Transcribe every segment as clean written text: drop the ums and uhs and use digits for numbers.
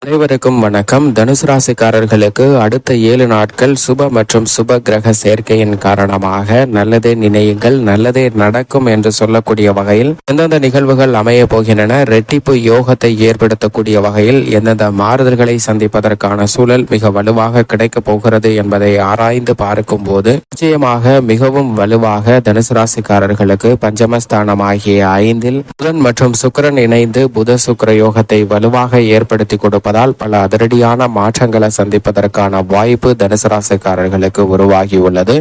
அனைவருக்கும் வணக்கம். தனுசு ராசிக்காரர்களுக்கு அடுத்த 7 நாட்கள் சுப மற்றும் சுப கிரக சேர்க்கையின் காரணமாக நல்லதே நினையுங்கள், நல்லதே நடக்கும் என்று சொல்லக்கூடிய வகையில் எந்தெந்த நிகழ்வுகள் அமைய போகின்றன, ரெட்டிப்பு யோகத்தை ஏற்படுத்தக்கூடிய வகையில் எந்தெந்த மாறுதல்களை சந்திப்பதற்கான சூழல் மிக வலுவாக கிடைக்கப் போகிறது என்பதை ஆராய்ந்து பார்க்கும் போது நிச்சயமாக மிகவும் வலுவாக தனுசு ராசிக்காரர்களுக்கு பஞ்சமஸ்தானமாகிய 5 புதன் மற்றும் சுக்கிரன் இணைந்து புத சுக்கிர யோகத்தை வலுவாக ஏற்படுத்தி கொடுப்பதால் பல அதிரடியான மாற்றங்களை சந்திப்பதற்கான வாய்ப்பு தனுசு ராசிக்காரர்களுக்கு உருவாகியுள்ளது.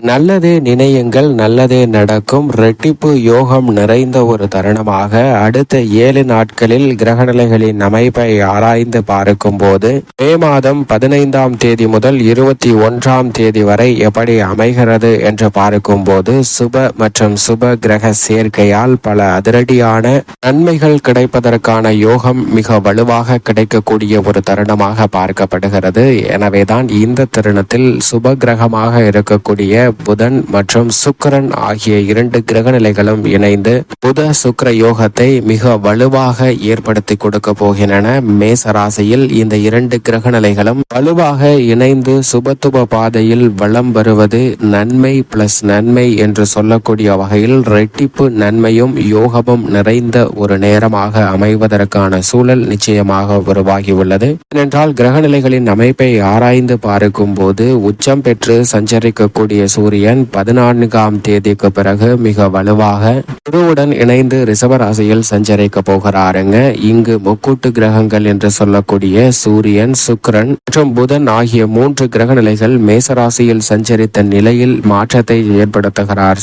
நல்லதே நினையுங்கள், நல்லதே நடக்கும். ரெட்டிப்பு யோகம் நிறைந்த ஒரு தருணமாக அடுத்த 7 நாட்களில் கிரகநிலைகளின் அமைப்பை ஆராய்ந்து பார்க்கும் போது மே மாதம் 15ஆம் தேதி முதல் 21ஆம் தேதி வரை எப்படி அமைகிறது என்று பார்க்கும் போது சுப மற்றும் சுப கிரக சேர்க்கையால் பல அதிரடியான நன்மைகள் கிடைப்பதற்கான யோகம் மிக வலுவாக கிடைக்கக்கூடிய ஒரு தருணமாக பார்க்கப்படுகிறது. எனவேதான் இந்த தருணத்தில் சுப கிரகமாக இருக்கக்கூடிய புதன் மற்றும் சுக்கிரன் ஆகிய 2 கிரக நிலைகளும் இணைந்து புத சுக்கிர யோகத்தை மிக வலுவாக ஏற்படுத்தி கொடுக்க போகின்றன. மேசராசியில் இந்த 2 கிரக நிலைகளும் வலுவாக இணைந்து சுபத்துவ பாதையில் வலம் வருவது நன்மை பிளஸ் நன்மை என்று சொல்லக்கூடிய வகையில் ரெட்டிப்பு நன்மையும் யோகமும் நிறைந்த ஒரு நேரமாக அமைவதற்கான சூழல் நிச்சயமாக உருவாகியுள்ளது. ஏனென்றால் கிரகநிலைகளின் அமைப்பை ஆராய்ந்து பார்க்கும் போது உச்சம் பெற்று சஞ்சரிக்கக்கூடிய சூரியன் 14ஆம் தேதிக்கு பிறகு மிக வலுவாக குருவுடன் இணைந்து ரிஷபராசியில் சஞ்சரிக்க போகிறாருங்க. இங்கு முக்கூட்டு கிரகங்கள் என்று சொல்லக்கூடிய சூரியன், சுக்கிரன் மற்றும் புதன் ஆகிய 3 கிரக நிலைகள் மேசராசியில் சஞ்சரித்த நிலையில் மாற்றத்தை ஏற்படுத்துகிறார்.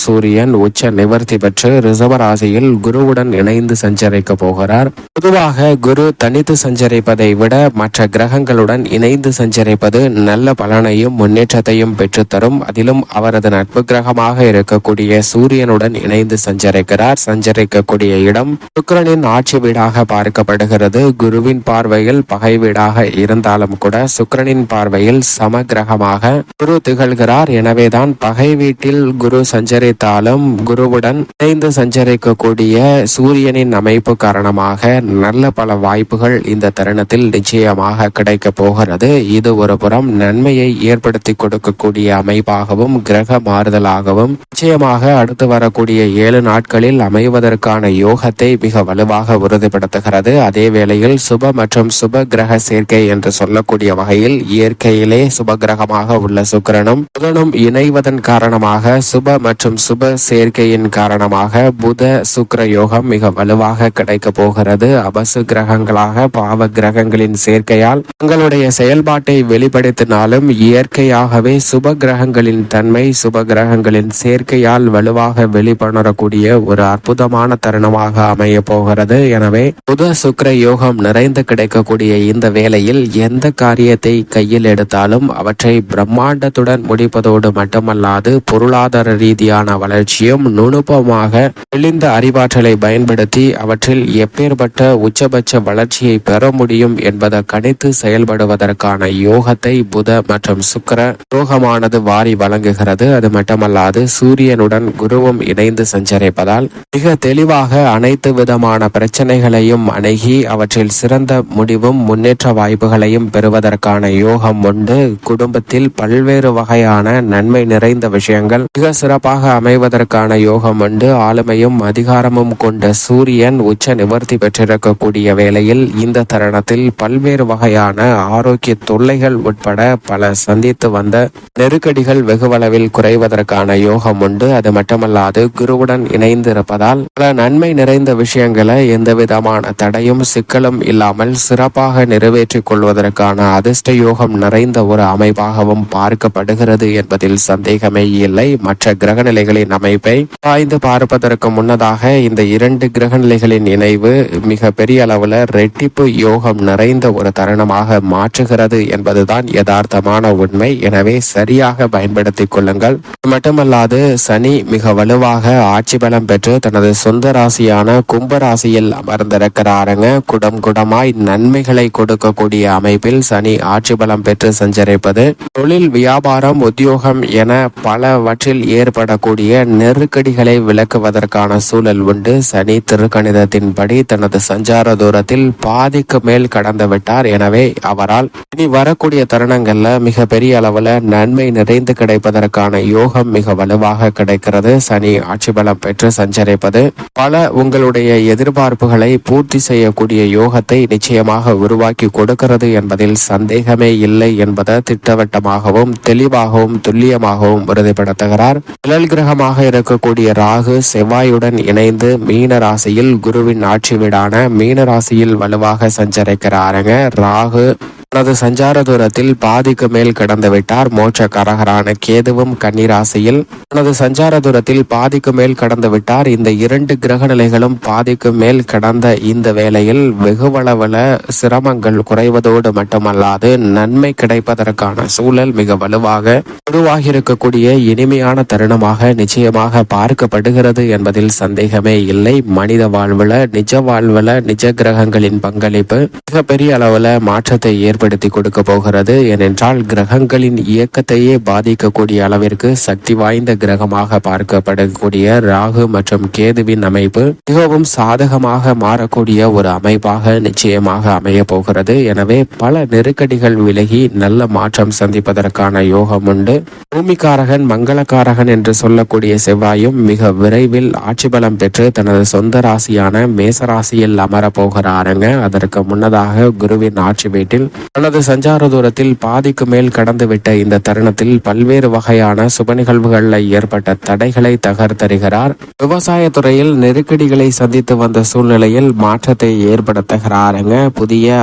சூரியன் உச்ச நிவர்த்தி பெற்று ரிஷபராசியில் குருவுடன் இணைந்து சஞ்சரிக்க போகிறார். பொதுவாக குரு தனித்து சஞ்சரிப்பதை விட மற்ற கிரகங்களுடன் இணைந்து சஞ்சரிப்பது நல்ல பலனையும் முன்னேற்றத்தையும் பெற்றுத்தரும். அதிலும் அவரது நட்பு கிரகமாக இருக்கக்கூடிய சூரியனுடன் இணைந்து சஞ்சரிக்கக்கூடிய இடம் சுக்கிரனின் ஆட்சி வீடாக பார்க்கப்படுகிறது. குருவின் பார்வையில் பகை வீடாக இருந்தாலும் கூட சுக்கிரனின் பார்வையில் சம கிரகமாக குரு திகழ்கிறார். எனவேதான் பகை வீட்டில் குரு சஞ்சரித்தாலும் குருவுடன் இணைந்து சஞ்சரிக்கக்கூடிய சூரியனின் அமைப்பு காரணமாக நல்ல பல வாய்ப்புகள் இந்த தருணத்தில் நிச்சயமாக கிடைக்க போகிறது. இது ஒரு புறம் நன்மையை ஏற்படுத்தி கொடுக்கக்கூடிய அமைப்பாகவும் கிரக மாறுதலாகவும் நிச்சயமாக அடுத்து வரக்கூடிய 7 நாட்களில் அமைவதற்கான யோகத்தை மிக வலுவாக உறுதிப்படுத்துகிறது. அதே வேளையில் சுப மற்றும் சுப கிரக சேர்க்கை என்று சொல்லக்கூடிய வகையில் இயற்கையிலே சுப கிரகமாக உள்ள சுக்கிரனும் புதனும் இணைவதன் காரணமாக சுப மற்றும் சுப சேர்க்கையின் காரணமாக புத சுக்கிர யோகம் மிக வலுவாக கிடைக்க போகிறது. அபசு கிரகங்களாக பாவ கிரகங்களின் சேர்க்கையால் தங்களுடைய செயல்பாட்டை வெளிப்படுத்தினாலும் இயற்கையாகவே சுப கிரகங்களின் தன்மை சுப கிரகங்களின் சேர்க்கையால் வலுவாக வெளிப்படக்கூடிய ஒரு அற்புதமான தருணமாக அமைய போகிறது. எனவே புத சுக்கிர யோகம் நிறைந்து கிடைக்கக்கூடிய இந்த வேளையில் எந்த காரியத்தை கையில் எடுத்தாலும் அவற்றை பிரம்மாண்டத்துடன் முடிப்பதோடு மட்டுமல்லாது பொருளாதார ரீதியான வளர்ச்சியும் நுணுப்பமாக தெளிந்த அறிவாற்றலை பயன்படுத்தி அவற்றில் எப்பேற்பட்ட உச்சபட்ச வளர்ச்சியை பெற முடியும் என்பதை கணித்து செயல்படுவதற்கான யோகத்தை புத மற்றும் சுக்கிர யோகமானது வாரி வழங்குகிறது. அது மட்டுமல்லாது சூரியனுடன் குருவும் இணைந்து சஞ்சரிப்பதால் மிக தெளிவாக அனைத்து விதமான பிரச்சனைகளையும் அணுகி அவற்றில் சிறந்த முடிவும் முன்னேற்ற வாய்ப்புகளையும் பெறுவதற்கான யோகம் உண்டு. குடும்பத்தில் பல்வேறு வகையான நன்மை நிறைந்த விஷயங்கள் மிக சிறப்பாக அமைவதற்கான யோகம் உண்டு. ஆளுமையும் அதிகாரமும் கொண்ட சூரியன் உச்ச நிவர்த்தி பெற்றிருக்கக்கூடிய வேளையில் இந்த தருணத்தில் பல்வேறு வகையான ஆரோக்கிய தொல்லைகள் உட்பட பல சந்தித்து வந்த நெருக்கடிகள் வெகுவளவில் குறைவதற்கான யோகம் உண்டு. அது மட்டுமல்லாது குருவுடன் இணைந்து இருப்பதால் பல நன்மை நிறைந்த விஷயங்களை எந்த விதமான தடையும் சிக்கலும் இல்லாமல் சிறப்பாக நிறைவேற்றிக் கொள்வதற்கான அதிர்ஷ்ட யோகம் நிறைந்த ஒரு அமைப்பாகவும் பார்க்கப்படுகிறது என்பதில் சந்தேகமே இல்லை. மற்ற கிரகநிலைகளின் அமைப்பை ஆய்ந்து பார்ப்பதற்கு முன்னதாக இந்த 2 கிரகநிலைகளின் இணைவு மிக பெரிய அளவுல ரெட்டிப்பு யோகம் நிறைந்த ஒரு தருணமாக மாற்றுகிறது என்பதுதான் யதார்த்தமான உண்மை. எனவே சரியாக பயன்படுத்திக் கொள்ளுங்கள். மட்டுமல்லாது சனி மிக வலுவாக ஆட்சி பலம் பெற்று தனது சொந்த ராசியான கும்பராசியில் அமர்ந்திருக்கிறாருங்க. குடமாய் நன்மைகளை கொடுக்கக்கூடிய அமைப்பில் சனி ஆட்சி பலம் பெற்று சஞ்சரிப்பது தொழில், வியாபாரம், உத்தியோகம் என பலவற்றில் ஏற்படக்கூடிய நெருக்கடிகளை விளக்குவதற்கான சூழல் உண்டு. சனி திருக்கணிதத்தின்படி தனது சஞ்சார தூரத்தில் பாதிக்கு மேல் கடந்து விட்டார். எனவே அவரால் இனி வரக்கூடிய தருணங்கள்ல மிக பெரிய அளவுல நன்மை நிறைந்து கிடைப்பதற்கான யோகம் மிக வலுவாக கிடைக்கிறது. சனி ஆட்சி பலம் பெற்று சஞ்சரிப்பது பல உங்களுடைய எதிர்பார்ப்புகளை பூர்த்தி செய்யக்கூடிய யோகத்தை நிச்சயமாக உருவாக்கி கொடுக்கிறது என்பதில் சந்தேகமே இல்லை என்பதை திட்டவட்டமாகவும் தெளிவாகவும் துல்லியமாகவும் உறுதிப்படுத்துகிறார். நிழல் கிரகமாக இருக்கக்கூடிய ராகு செவ்வாயுடன் இணைந்து மீன ராசியில் குருவின் ஆட்சி வீடான மீன ராசியில் வலுவாக சஞ்சரிக்கிறாருங்க. ராகு தனது சஞ்சார தூரத்தில் பாதிக்கு மேல் கடந்து விட்டார். மோட்ச கரகரான கேதுவும் கன்னிராசியில் தனது சஞ்சார தூரத்தில் பாதிக்கு மேல் கடந்து விட்டார். இந்த இரண்டு கிரக நிலைகளும் பாதிக்கு மேல் கடந்த இந்த வேளையில் வெகுவளவுல சிரமங்கள் குறைவதோடு மட்டுமல்லாது நன்மை கிடைப்பதற்கான சூழல் மிக வலுவாக உருவாகி இருக்கக்கூடிய இனிமையான தருணமாக நிச்சயமாக பார்க்கப்படுகிறது என்பதில் சந்தேகமே இல்லை. மனித வாழ்வுல நிஜ கிரகங்களின் பங்களிப்பு மிக பெரிய அளவுல மாற்றத்தை ஏற்படுத்தி கொடுக்க போகிறது. ஏனென்றால் கிரகங்களின் இயக்கத்தையே பாதிக்கக்கூடிய அளவிற்கு சக்தி வாய்ந்த கிரகமாக பார்க்கப்படக்கூடிய ராகு மற்றும் கேதுவின் அமைப்பு மிகவும் சாதகமாக மாறக்கூடிய ஒரு அமைப்பாக நிச்சயமாக அமைய போகிறது. எனவே பல நெருக்கடிகள் விலகி நல்ல மாற்றம் சந்திப்பதற்கான யோகம் உண்டு. பூமிக்காரகன் மங்களக்காரகன் என்று சொல்லக்கூடிய செவ்வாயும் மிக விரைவில் ஆட்சி பலம் பெற்று தனது சொந்த ராசியான மேசராசியில் அமர போகிறாருங்க. அதற்கு முன்னதாக குருவின் ஆட்சி வீட்டில் தனது சஞ்சார தூரத்தில் பாதிக்கு மேல் கடந்துவிட்ட இந்த தருணத்தில் பல்வேறு வகையான சுப நிகழ்வுகளில் ஏற்பட்ட தடைகளை தகர்த்தருகிறார். விவசாய துறையில் நெருக்கடிகளை சந்தித்து வந்த சூழ்நிலையில் மாற்றத்தை ஏற்படுத்துகிறாருங்க. புதிய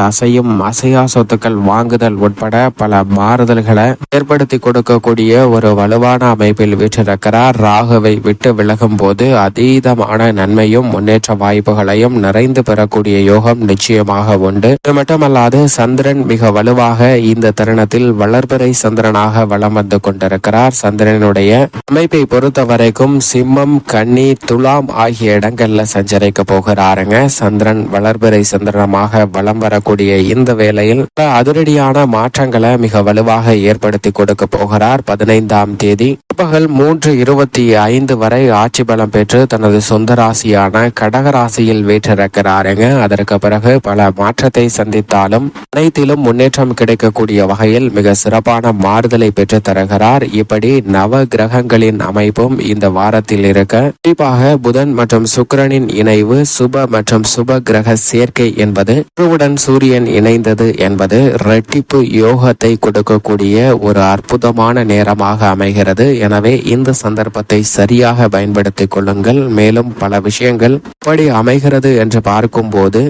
அசையா சொத்துக்கள் வாங்குதல் உட்பட பல மாறுதல்களை ஏற்படுத்தி கொடுக்கக்கூடிய ஒரு வலுவான அமைப்பில் வீற்றிருக்கிறார். ராகுவை விட்டு விலகும் போது அதீதமான நன்மையும் முன்னேற்ற வாய்ப்புகளையும் நிறைந்து பெறக்கூடிய யோகம் நிச்சயமாக உண்டு. இது மட்டுமல்லாது சந்திரன் மிக வலுவாக இந்த தருணத்தில் வளர்பிறை சந்திரனாக வலம் வந்து கொண்டிருக்கிறார். சந்திரனுடைய அமைப்பை பொறுத்த வரைக்கும் சிம்மம், கன்னி, துலாம் ஆகிய இடங்கள்ல சஞ்சரிக்க போகிறாருங்க. சந்திரன் வளர்பிறை சந்திரனாக வலம் வரக்கூடிய இந்த வேளையில் அதிரடியான மாற்றங்களை மிக வலுவாக ஏற்படுத்தி கொடுக்க போகிறார். 15ஆம் தேதி பிற்பகல் 3:25 வரை ஆட்சி பலம் பெற்று தனது சொந்த ராசியான கடகராசியில் வீற்றிருக்கிறாருங்க. அதற்கு பிறகு பல மாற்றத்தை சந்தித்தாலும் அனைத்திலும் முன்னேற்றம் கிடைக்கக்கூடிய வகையில் மிக சிறப்பான மாறுதலை பெற்று தருகிறார். இப்படி நவ கிரகங்களின் அமைப்பும் இந்த வாரத்தில் இருக்க, குறிப்பாக புதன் மற்றும் சுக்கிரனின் இணைவு, சுப மற்றும் சுப கிரக சேர்க்கை என்பது குருவுடன் சூரியன் இணைந்தது என்பது இரட்டிப்பு யோகத்தை கொடுக்கக்கூடிய ஒரு அற்புதமான நேரமாக அமைகிறது. எனவே இந்த சந்தர்ப்பத்தை சரியாக பயன்படுத்திக் கொள்ளுங்கள். மேலும் பல விஷயங்கள் எப்படி அமைகிறது என்று பார்க்கும்போது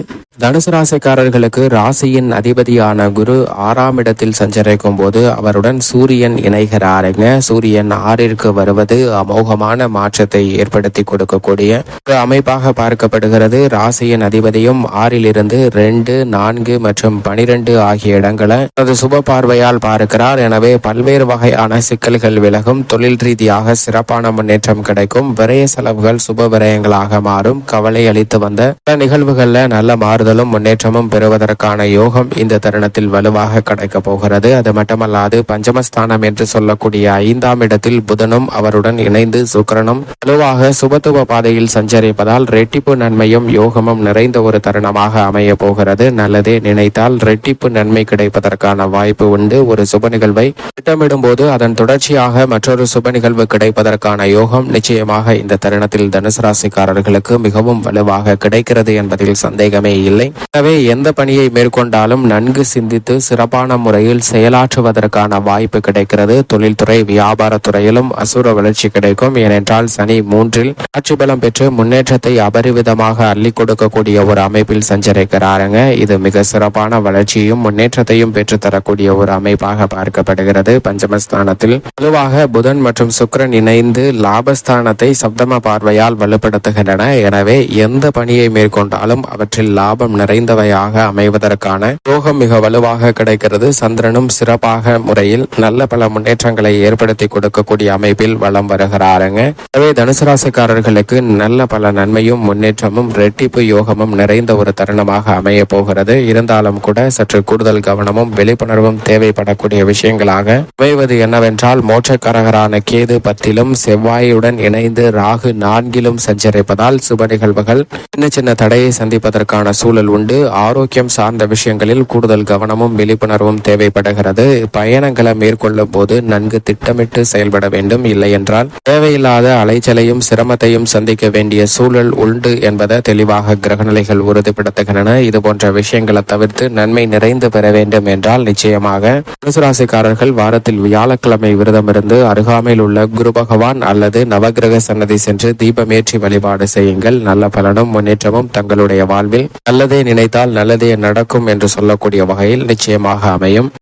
தனுசு ராசிக்காரர்களுக்கு ராசியின் அதிபதியான குரு 6ஆம் இடத்தில் சஞ்சரிக்கும் போது அவருடன் சூரியன் இணைகிறாருங்க. சூரியன் 6ற்கு வருவது அமோகமான மாற்றத்தை ஏற்படுத்தி கொடுக்கக்கூடிய ஒரு அமைப்பாக பார்க்கப்படுகிறது. ராசியின் அதிபதியும் 6லிருந்து 2, 4 மற்றும் 12 ஆகிய இடங்களை அது சுப பார்வையால் பார்க்கிறார். எனவே பல்வேறு வகையான சிக்கல்கள் விலகும். தொழில் ரீதியாக சிறப்பான முன்னேற்றம் கிடைக்கும். விரய செலவுகள் சுப விரயங்களாக மாறும். கவலை அளித்து வந்த பல நிகழ்வுகள்ல நல்ல மாறுதலும் முன்னேற்றமும் பெறுவதற்கான யோகம் இந்த தருணத்தில் வலுவாக கிடைக்க போகிறது. அது மட்டுமல்லாது பஞ்சமஸ்தானம் என்று சொல்லக்கூடிய 5ஆம் இடத்தில் புதனும் அவருடன் இணைந்து சுக்கிரனும் வலுவாக சுபத்துவ பாதையில் சஞ்சரிப்பதால் ரெட்டிப்பு நன்மையும் யோகமும் நிறைந்த ஒரு தருணமாக அமைய போகிறது. நல்லதே நினைத்தால் ரெட்டிப்பு நன்மை கிடைப்பதற்கான வாய்ப்பு உண்டு. ஒரு சுப நிகழ்வை திட்டமிடும் போது அதன் தொடர்ச்சியாக மற்றொரு சுப நிகழ்வு கிடைப்பதற்கான யோகம் நிச்சயமாக இந்த தருணத்தில் தனுசு ராசிக்காரர்களுக்கு மிகவும் வலுவாக கிடைக்கிறது என்பதில் சந்தேகமே இல்லை. எனவே எந்த பணியை மேற்கொண்டாலும் நன்கு சிந்தித்து சிறப்பான முறையில் செயலாற்றுவதற்கான வாய்ப்பு கிடைக்கிறது. தொழில்துறை, வியாபாரத்துறையிலும் அசுர வளர்ச்சி கிடைக்கும். ஏனென்றால் சனி 3இல் ஆட்சி பலம் பெற்று முன்னேற்றத்தை அபரிவிதமாக அள்ளி கொடுக்கக்கூடிய ஒரு அமைப்பில் சஞ்சரிக்கிறாருங்க. இது மிக சிறப்பான வளர்ச்சியும் முன்னேற்றத்தையும் பெற்று தரக்கூடிய ஒரு அமைப்பாக பார்க்கப்படுகிறது. பஞ்சமஸ்தானத்தில் வலுவாக புதன் மற்றும் சுக்கிரன் இணைந்து லாபஸ்தானத்தை சப்தம பார்வையால் வலுப்படுத்துகின்றன. எனவே எந்த பணியை மேற்கொண்டாலும் அவற்றில் லாபம் லாபம் நிறைந்தவையாக அமைவதற்கான யோகம் மிக வலுவாக கிடைக்கிறது. சந்திரனும் சிறப்பாக முறையில் நல்ல பல முன்னேற்றங்களை ஏற்படுத்தி கொடுக்கக்கூடிய அமைப்பில் வலம் வருகிறாருங்க. எனவே தனுசு ராசிக்காரர்களுக்கு நல்ல பல நன்மையும் முன்னேற்றமும் ரெட்டிப்பு யோகமும் நிறைந்த ஒரு தருணமாக அமைய போகிறது. இருந்தாலும் கூட சற்று கூடுதல் கவனமும் விழிப்புணர்வும் தேவைப்படக்கூடிய விஷயங்களாக அமைவது என்னவென்றால், மோட்சக்காரகரான கேது 10லும் செவ்வாயுடன் இணைந்து ராகு 4லும் சஞ்சரிப்பதால் சுப நிகழ்வுகள் சின்ன சின்ன தடையை சந்திப்பதற்கான சூழல் உண்டு. ஆரோக்கியம் சார்ந்த விஷயங்களில் கூடுதல் கவனமும் விழிப்புணர்வும் தேவைப்படுகிறது. பயணங்களை மேற்கொள்ளும் போது நன்கு திட்டமிட்டு செயல்பட வேண்டும். இல்லை என்றால் தேவையில்லாத அலைச்சலையும் சிரமத்தையும் சந்திக்க வேண்டிய சூழல் உண்டு என்பதை தெளிவாக கிரகநிலைகள் உறுதிப்படுத்துகின்றன. இது போன்ற விஷயங்களை தவிர்த்து நன்மை நிறைந்து பெற வேண்டும் என்றால் நிச்சயமாக தனுசு ராசிக்காரர்கள் வாரத்தில் வியாழக்கிழமை விரதமிருந்து அருகாமையில் உள்ள குரு பகவான் அல்லது நவகிரக சன்னதி சென்று தீபமேற்றி வழிபாடு செய்யுங்கள். நல்ல பலனும் முன்னேற்றமும் தங்களுடைய வாழ்வில் நல்லதே நினைத்தால் நல்லதே நடக்கும் என்று சொல்லக்கூடிய வகையில் நிச்சயமாக அமையும்.